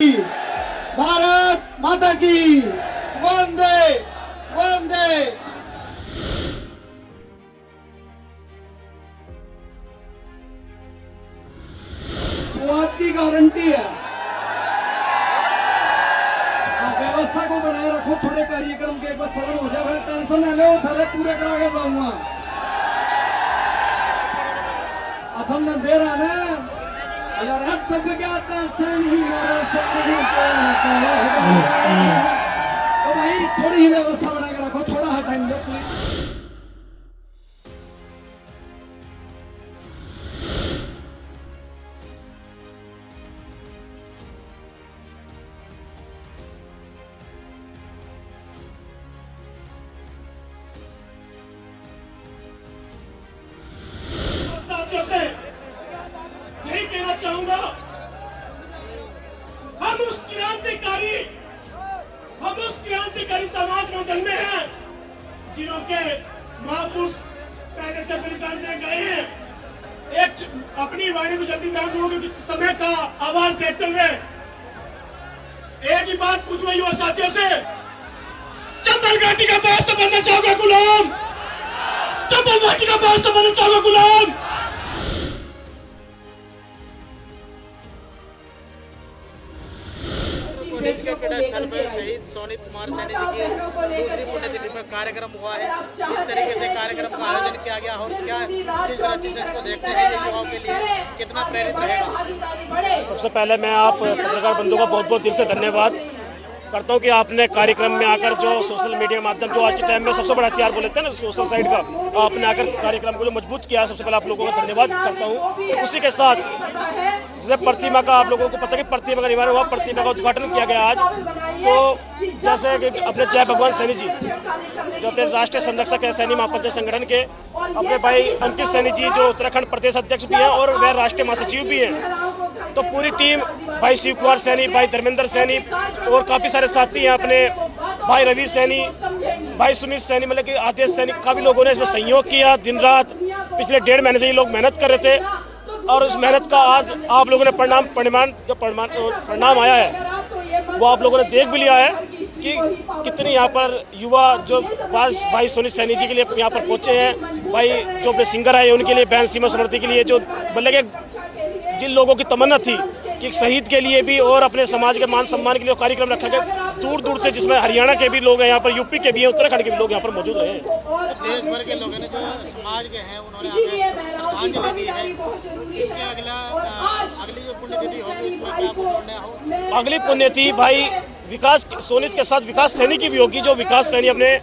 भारत माता की वंदे वंदे। स्वाद की गारंटी है। व्यवस्था को बनाए रखो। थोड़े कार्यक्रम के एक बार चरण हो जाए, फिर टेंशन न लो, थारे पूरे करा के जाऊंगा। अथम न दे रहा ना यार, तब क्या सही तो भाई थोड़ी ही व्यवस्था बना के रखो, थोड़ा सा टाइम दो प्लीज। यही कहना चाहूंगा, हम उस क्रांतिकारी समाज में जन्मे हैं जिन्हों के महापुरुष पहले से बलिदान दे गए हैं। एक अपनी वाणी को जल्दी ध्यान दूंगा क्योंकि समय का आवाज देते हुए एक ही बात पूछूंगा युवा साथियों से, चंबल घाटी का बास तो बनना चाहोगे गुलाम? चंबल घाटी का बास तो बनना चाहोगे गुलाम? के क्रीड़ा स्थल पर शहीद सोनित कुमार सैनी जी की दूसरी पुण्यतिथि पर कार्यक्रम हुआ है। इस तरीके से कार्यक्रम का आयोजन किया गया और क्या किस दृष्टि से इसको देखते हैं, ये युवाओं के लिए कितना प्रेरित रहेगा? सबसे पहले मैं आप पत्रकार बंधुओं का बहुत बहुत दिल से धन्यवाद करता हूं कि आपने कार्यक्रम में आकर जो सोशल मीडिया माध्यम जो आज के टाइम में सबसे बड़ा हथियार बोलते हैं ना सोशल साइड का, आपने आकर कार्यक्रम को जो मजबूत किया है, सबसे पहले आप लोगों का धन्यवाद करता हूं। उसी के साथ जैसे प्रतिमा का आप लोगों को पता है कि प्रतिमा का निर्माण हुआ, प्रतिमा का उद्घाटन किया गया आज। तो जैसे कि अपने जय भगवान सैनी जी जो अपने राष्ट्रीय संरक्षक है, सैनी महापंचायत संगठन के, अपने भाई अंकित सैनी जी जो उत्तराखंड प्रदेश अध्यक्ष भी हैं और वह राष्ट्रीय महासचिव भी हैं। तो पूरी टीम, भाई शिव कुमार सैनी, भाई धर्मेंद्र सैनी और काफ़ी सारे साथी हैं अपने, भाई रवि सैनी, भाई सुमित सैनी, मतलब कि आदेश सैनी, काफ़ी लोगों ने इसमें सहयोग किया। दिन रात पिछले 1.5 महीने से ये लोग मेहनत कर रहे थे और उस मेहनत का आज आप लोगों ने परिणाम आया है वो आप लोगों ने देख भी लिया है कि कितनी यहाँ पर युवा जो भाई सोनित सैनी जी के लिए यहाँ पर पहुँचे हैं, भाई जो अपने सिंगर आए उनके लिए, बहन सीमा स्मृति के लिए, जो मतलब कि जिन लोगों की तमन्ना थी कि एक शहीद के लिए भी और अपने समाज के मान सम्मान के लिए कार्यक्रम रखा गया, दूर दूर से, जिसमें हरियाणा के भी लोग हैं यहाँ पर, यूपी के भी हैं, उत्तराखंड के भी लोग यहाँ पर मौजूद रहे हैं। देश भर के लोगों ने जो समाज के हैं उन्होंने श्रद्धांजलि दी है। इसके अगली जो पुण्यतिथि होगी उसमें क्या जोड़ना हो? अगली पुण्यतिथि भाई विकास सोनित के साथ विकास सैनी की भी होगी, जो विकास सैनी अपने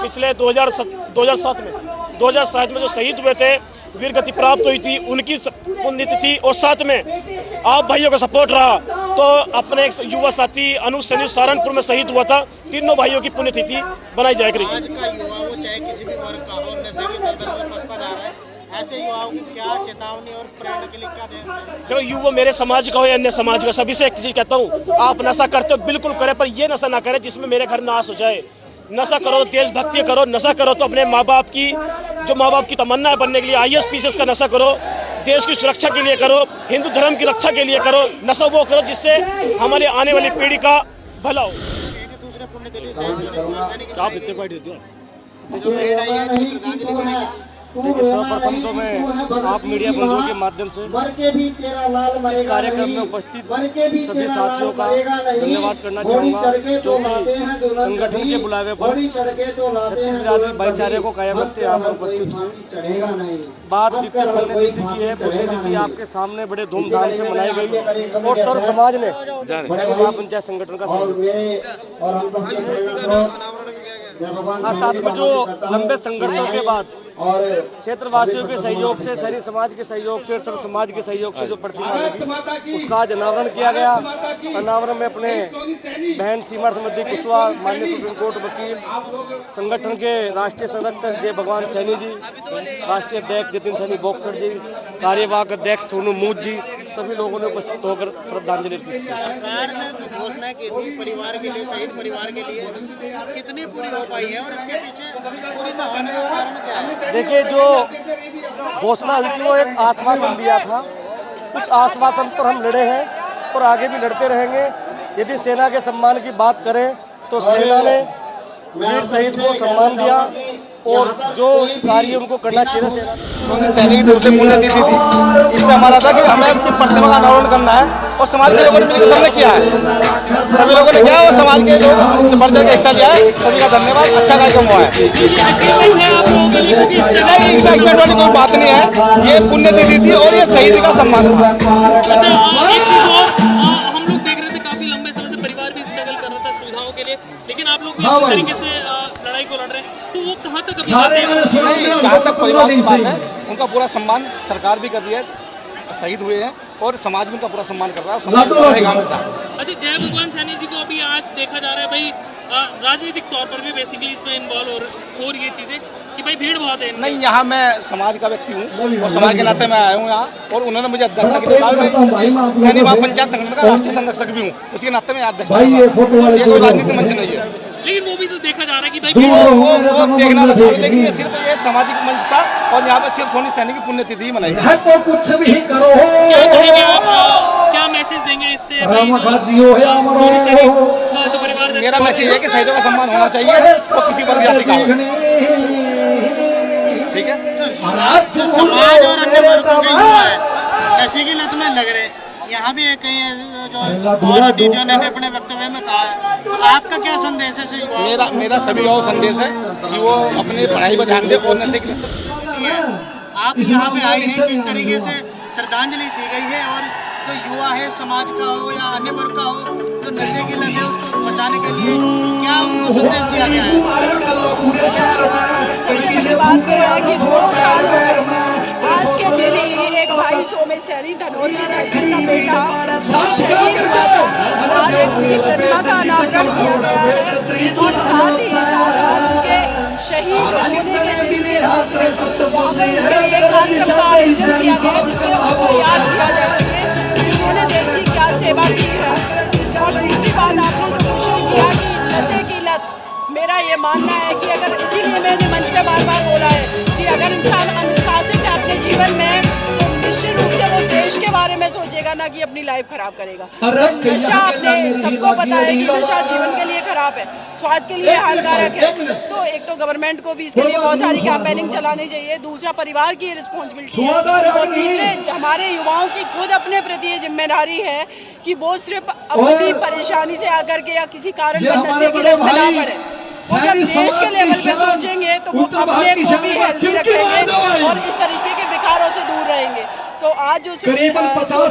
पिछले 2007 में जो शहीद हुए थे, वीर गति प्राप्त हुई थी, उनकी पुण्यतिथि। और साथ में आप भाइयों का सपोर्ट रहा तो अपने एक युवा साथी अनुज सैनी सहारनपुर में शहीद हुआ था, तीनों भाइयों की पुण्यतिथि बनाई जाए करेगी। आज का युवा वो चाहे किसी भी वर्ग का हो, नशे की दलदल में फंसता जा रहा है, ऐसे युवाओं को क्या चेतावनी और प्रेरणा के लिए क्या देना चाहिए? देखो, युवा मेरे समाज का हो या अन्य समाज का, सभी से एक चीज कहता हूँ, आप नशा करते हो बिल्कुल करें, पर ये नशा ना करें जिसमें मेरे घर नाश हो जाए। नशा करो, देशभक्ति करो, नशा करो तो अपने माँ बाप की तमन्ना है बनने के लिए, IAS PCS का नशा करो, देश की सुरक्षा के लिए करो, हिंदू धर्म की रक्षा के लिए करो। नशा वो करो जिससे हमारे आने वाली पीढ़ी का भला हो। दूसरे पुण्यतिथि से आप इतने बैठ देते हो जो परेड आई है, श्रद्धांजलि बनेगी। सर्वप्रथम तो मैं आप मीडिया बंधुओं के माध्यम से इस कार्यक्रम में उपस्थित सभी साथियों का धन्यवाद करना चाहूँगा जो कि संगठन के बुलावे पर छत्तीसगढ़ भाईचारे को कायम रखते यहाँ पर उपस्थित हुए। बात जितनी पुण्यतिथि की है, पुण्यतिथि आपके सामने बड़े धूमधाम से मनाई गई और सर्व समाज ने पंचायत संगठन का साथ में जो लंबे संघर्षों के बाद और क्षेत्रवासियों के सहयोग से, सैनिक समाज के सहयोग से, सर्व समाज के सहयोग से जो प्रतिमा लगी उसका आज अनावरण किया गया। अनावरण में अपने बहन सीमा स्मृति कुशवाहा, माननीय सुप्रीम कोर्ट वकील, संगठन के राष्ट्रीय संरक्षक जय भगवान सैनी जी, राष्ट्रीय अध्यक्ष जतिन सैनी बॉक्सर जी, कार्यवाहक अध्यक्ष सोनू मूद जी, सभी लोगों ने उपस्थित होकर श्रद्धांजलि दी। सरकार ने जो घोषणा की थी परिवार के लिए, शहीद परिवार के लिए, कितनी पूरी हो पाई है और इसके पीछे पूरी न होने का कारण क्या है? देखिए, जो घोषणा हुई थी वो एक आश्वासन दिया था, उस आश्वासन पर हम लड़े हैं और आगे भी लड़ते रहेंगे। यदि सेना के सम्मान की बात करें तो सेना ने वीर शहीद को सम्मान दिया और जो कार्य उनको करना चाहिए सेना सैनिक की तरफ से पुण्यतिथि थी। इसमें हमारा था कि हमें प्रतिमा का अनावरण करना है और समाज के लोगों ने मिलकर सबने किया है, सभी लोगों ने किया और समाज के लोग बढ़ चढ़ के हिस्सा लिया है। सभी का धन्यवाद। अच्छा कार्यक्रम हुआ है। नहीं, एक्साइटमेंट वाली कोई बात नहीं है। ये पुण्यतिथि थी और ये शहीद का सम्मान हुआ। हम लोग देख रहे थे काफी लंबे समय से परिवार भी स्ट्रगल कर रहा था सुविधाओं के लिए, लेकिन आप लोग भी इस तरीके से लड़ाई को लड़ रहे हैं, तो वो कहाँ तक अभी नहीं, जहाँ तक परिवार की बात है उनका पूरा सम्मान सरकार भी कर रही है, शहीद हुए हैं और समाज भी उनका पूरा सम्मान कर रहा है। समाज रहेगा हमेशा। अच्छा, जय भगवान सैनी जी को अभी आज देखा जा रहा है भाई, राजनीतिक तौर पर भी बेसिकली इसमें इन्वॉल्व हो रही है चीजें कि भाई भीड़ बहुत है। नहीं, यहाँ मैं समाज का व्यक्ति हूँ और समाज के नाते मैं आया हूँ यहाँ, और उन्होंने मुझे अध्यक्षता के लिए कहा। मैं सैनी पंचायत संगठन का राष्ट्रीय संरक्षक भी हूँ, उसके नाते मैं अध्यक्षता। ये कोई राजनीतिक मंच नहीं है, लेकिन वो भी तो देखा जा रहा है कि भाई वो देखना लगता है। देखिए, सिर्फ ये सामाजिक मंच था और यहाँ पर सिर्फ सोनी सैनी की पुण्यतिथि ही मनाई है। तो कुछ भी करो, क्या मैसेज देंगे इससे परिवार? मेरा मैसेज है कि शहीदों का सम्मान होना चाहिए और किसी पर भी जाति का हो। ठीक है, जो समाज और अन्य वर्गों के युवा है नशे की लत में लग रहे, यहाँ भी कई जो और अतिथियों ने भी अपने वक्तव्य में कहा है, तो आपका क्या संदेश है युवाओं? मेरा सभी युवाओं संदेश है कि वो अपनी पढ़ाई पर ध्यान दे और नशे की। आप यहाँ पे आए हैं, किस तरीके से श्रद्धांजलि दी गई है और जो युवा है समाज का हो या अन्य वर्ग का हो जो नशे की लत है उसको बचाने के लिए क्या उनको संदेश दिया गया है? सबसे बड़ी बात तो है कि 2 साल आज के दिन ही एक भाई सोमेश सैनी धनौर में रहकर का बेटा शहीद हुआ था। आज एक उनकी प्रतिमा का अनावरण किया गया है और साथ ही साथ उनके शहीद होने के दिन में वहाँ पर उनके लिए कार्यक्रम का आयोजन किया गया जिससे उनको याद किया जा सके कि उन्होंने देश की क्या सेवा की है। और दूसरी बात, आपने जो क्वेश्चन किया कि नशे की लत, मेरा ये मानना है कि अगर, इसीलिए मैंने मंच पे बार बार बोला है कि अगर इंसान अनुशासित है अपने जीवन में तो निश्चित रूप से वो देश के बारे में सोचेगा, ना कि अपनी लाइफ खराब करेगा। नशा, आपने सबको पता है कि नशा जीवन के लिए खराब है, स्वास्थ्य के लिए हानिकारक है। तो एक तो गवर्नमेंट को भी इसके लिए बहुत सारी कैंपेनिंग चलानी चाहिए, दूसरा परिवार की रिस्पॉन्सिबिलिटी है और तीसरे हमारे युवाओं की खुद अपने प्रति ये जिम्मेदारी है कि वो सिर्फ अपनी परेशानी से आकर के या किसी कारण पर नशे की लत में ना पड़े। वो जब देश के लेवल पे सोचेंगे तो वो अपने को भी हेल्दी रखेंगे और इस तरीके के विकारों से दूर रहेंगे। तो आज जो सोमेश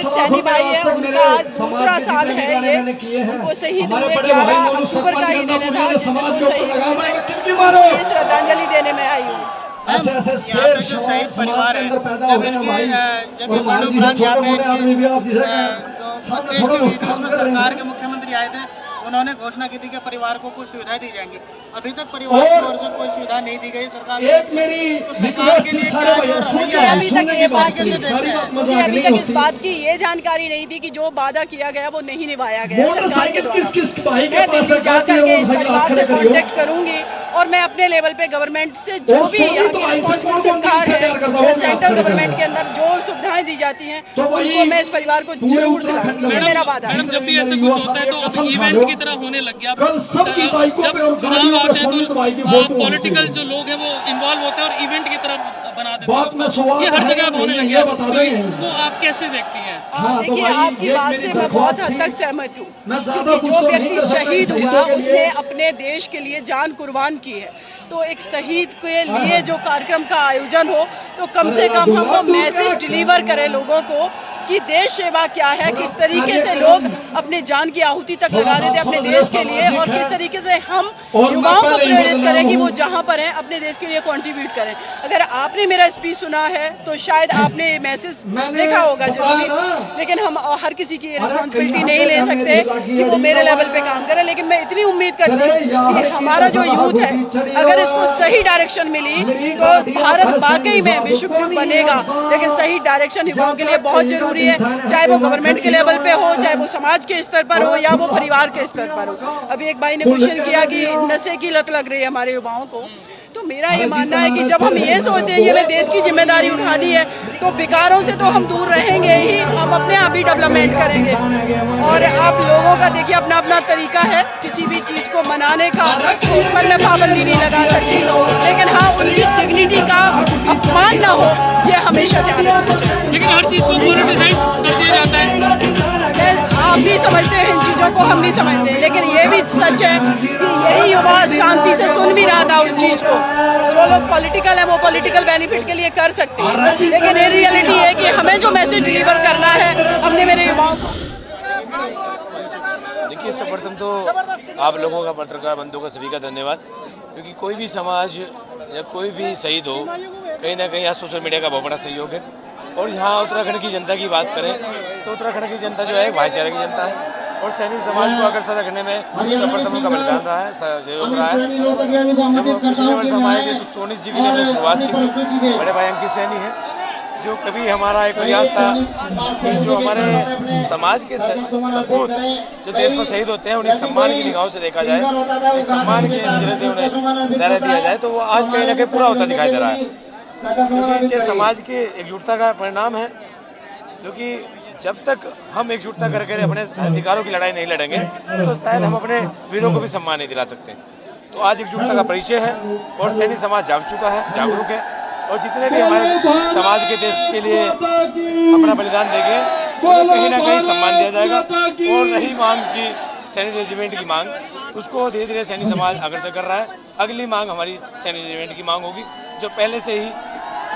सैनी भाई है, उनका आज दूसरा साल है ये, उनको शहीद हुए 11 अक्टूबर का ही दिन था जिस दिन वो शहीद हुए, ये श्रद्धांजलि देने में आई हूँ। यहाँ पे जो शहीद परिवार है, जब इनके मरणोपरांत यहाँ पे देश के विदेश में सरकार के मुख्यमंत्री आए थे, उन्होंने घोषणा की थी कि परिवार को कुछ सुविधाएं दी जाएंगी। अभी तक परिवार की ओर से कोई सुविधा नहीं दी गई सरकार को। सरकार के लिए क्या जो रवैया है, अभी तक ये बात कैसे देखते हैं? मुझे अभी तक इस बात की ये जानकारी नहीं थी कि जो वादा किया गया वो नहीं निभाया गया सरकार के द्वारा। मैं दिल्ली जाकर के इस परिवार से कांटेक्ट करूंगी और मैं अपने लेवल पे गवर्नमेंट से जो भी यहाँ की रिस्पॉन्सिबल सरकार है या सेंट्रल गवर्नमेंट के अंदर जो सुविधाएं दी जाती हैं उनको मैं इस परिवार को जरूर दिलाऊंगी, ये मेरा वादा है। मैडम, जब भी ऐसा कुछ होता है तो अब इवेंट की तरह होने लग गया। जब चुनाव आते हैं तो पॉलिटिकल जो लोग हैं वो इन्वॉल्व होते हैं और इवेंट की तरह बना देते हैं, ये हर जगह होने लग गया। तो इसको आप कैसे देखती हैं? देखिए, आपकी बात से मैं बहुत हद तक सहमत हूँ, क्योंकि जो व्यक्ति शहीद हुआ उसने अपने देश के लिए जान कुर्बान की है। तो एक शहीद के लिए जो कार्यक्रम का आयोजन हो तो कम से कम हम वो मैसेज डिलीवर करें लोगों को कि देश सेवा क्या है, किस तरीके से लोग अपने जान की आहुति तक लगा देते अपने देश के लिए, और किस तरीके से हम युवाओं को प्रेरित करें कि वो जहाँ पर हैं अपने देश के लिए कंट्रीब्यूट करें। अगर आपने मेरा स्पीच सुना है तो शायद आपने मैसेज देखा होगा जरूरी, लेकिन हम हर किसी की रिस्पॉन्सिबिलिटी नहीं ले सकते कि वो मेरे लेवल पे काम करे। लेकिन मैं इतनी उम्मीद करती हूँ कि हमारा जो यूथ है, अगर इसको सही डायरेक्शन मिली तो भारत वाकई में विश्वगुरु बनेगा। लेकिन सही डायरेक्शन युवाओं के लिए बहुत जरूरी है, चाहे वो गवर्नमेंट के लेवल पे हो, चाहे वो समाज के स्तर पर हो, या वो परिवार के स्तर पर हो। अभी एक भाई ने क्वेश्चन किया कि नशे की लत लग रही है हमारे युवाओं को। तो मेरा ये मानना है कि जब हम ये सोचते हैं ये हमें देश की जिम्मेदारी उठानी है तो बेकारों से तो हम दूर रहेंगे ही, हम अपने आप ही डेवलपमेंट करेंगे। और आप लोगों का देखिए अपना अपना तरीका है किसी भी चीज़ को मनाने का, तो उस पर मैं पाबंदी नहीं लगा सकती, लेकिन हाँ उनकी डिग्निटी का अपमान ना हो ये हमेशा ध्यान रखना चाहिए। लेकिन हर चीज़ को पॉलिटिसाइज कर दिया जाता है। आप भी समझते हैं इन चीज़ों को, हम भी समझते हैं, लेकिन ये भी सच है कि यही युवा शांति से सुन भी रहा था उस चीज़ को। जो लोग पॉलिटिकल है वो पॉलिटिकल बेनिफिट के लिए कर सकते हैं, लेकिन ये रियलिटी है कि हमें जो मैसेज डिलीवर करना है हमने मेरे युवाओं को। देखिए, सर्वप्रथम तो आप लोगों का, पत्रकार बंधुओं का सभी का धन्यवाद, क्योंकि कोई भी समाज या कोई भी शहीद हो, कहीं ना कहीं यहाँ सोशल मीडिया का बहुत बड़ा सहयोग है। और यहाँ उत्तराखंड की जनता की बात करें तो उत्तराखंड की जनता जो है भाईचारे की जनता है, और सैनिक समाज को अग्रसर रखने में सर्वप्रथम का बलिदान रहा है, सहयोग रहा है। जब पिछले वर्ष हम आए थे तो सोनित जी की हमने शुरुआत की थी, बड़े भाई अंकित सैनी हैं, जो कभी हमारा एक प्रयास था कि जो हमारे समाज के सपूत जो देश में शहीद होते हैं उन्हें सम्मान की निगाहों से देखा जाए, एक सम्मान की नजर से उन्हें दायरा दिया जाए, तो वो आज कहीं ना कहीं पूरा होता दिखाई दे रहा है। क्योंकि ये समाज की एकजुटता का परिणाम है, क्योंकि जब तक हम एकजुटता करके अपने अधिकारों की लड़ाई नहीं लड़ेंगे तो शायद हम अपने वीरों को भी सम्मान नहीं दिला सकते। तो आज एकजुटता का परिचय है और सैनिक समाज जाग चुका है, जागरूक है, और जितने भी हमारे समाज के देश के लिए अपना बलिदान देंगे उन्हें कहीं ना कहीं सम्मान दिया जाएगा। और रही मांग की सैनिक रेजिमेंट की मांग, उसको धीरे धीरे सैनिक समाज अग्रसर कर रहा है। अगली मांग हमारी सैनिक रेजिमेंट की मांग होगी, जो पहले से ही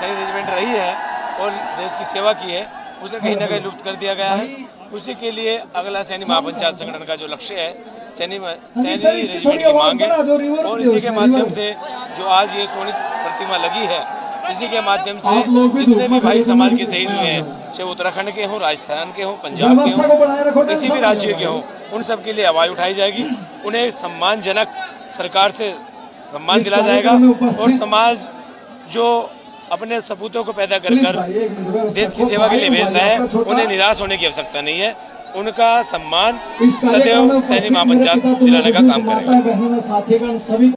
सैनिक रेजिमेंट रही है और देश की सेवा की है, उसे कहीं ना कहीं लुप्त कर दिया गया है। उसी के लिए अगला सैनिक महापंचायत संगठन का जो लक्ष्य है सैनिक रेजिमेंट की मांग है, और इसी के माध्यम से जो आज ये सोनित प्रतिमा लगी है, इसी के माध्यम से जितने भी भाई समाज के शहीद हुए हैं, चाहे उत्तराखंड के हों, राजस्थान के हों, पंजाब के हों, किसी भी राज्य के हों, उन सब के लिए आवाज़ उठाई जाएगी। उन्हें सम्मानजनक सरकार से सम्मान दिला जाएगा, और समाज जो अपने सपूतों को पैदा कर देश की सेवा के लिए भेजता है उन्हें निराश होने की आवश्यकता नहीं है। उनका सम्मान सदैव सैनिक महापंचायत दिलाने का काम करेगा।